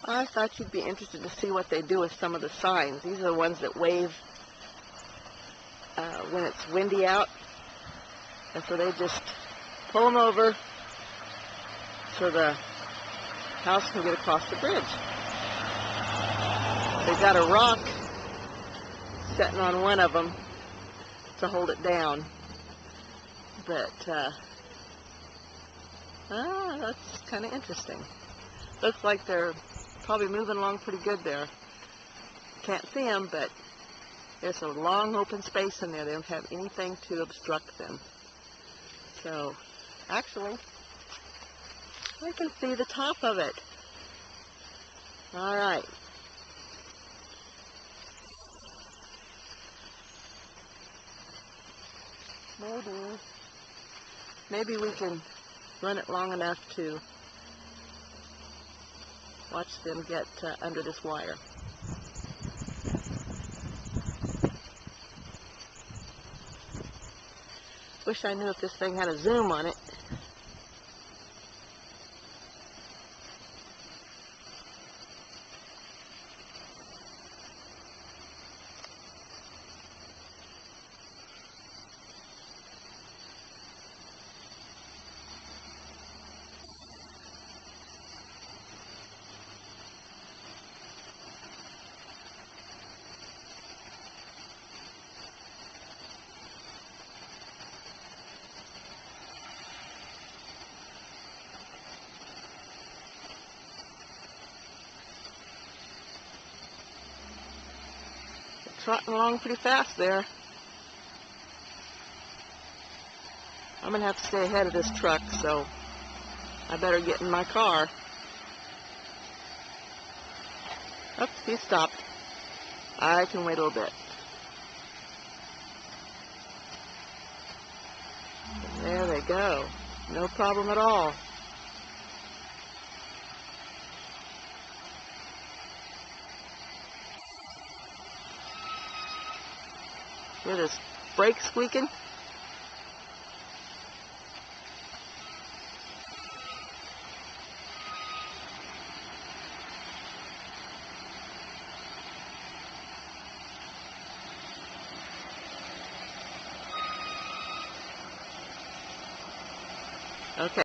I thought you'd be interested to see what they do with some of the signs. These are the ones that wave when it's windy out. And so they just pull them over so the house can get across the bridge. They've got a rock sitting on one of them to hold it down. But that's kind of interesting. Looks like they're probably moving along pretty good there. Can't see them, but there's a long open space in there. They don't have anything to obstruct them. So, actually, I can see the top of it. All right. Maybe we can run it long enough to watch them get under this wire. Wish I knew if this thing had a zoom on it. Trotting along pretty fast there. I'm going to have to stay ahead of this truck, so I better get in my car. Oops, he stopped. I can wait a little bit. There they go. No problem at all. Hear this brake squeaking?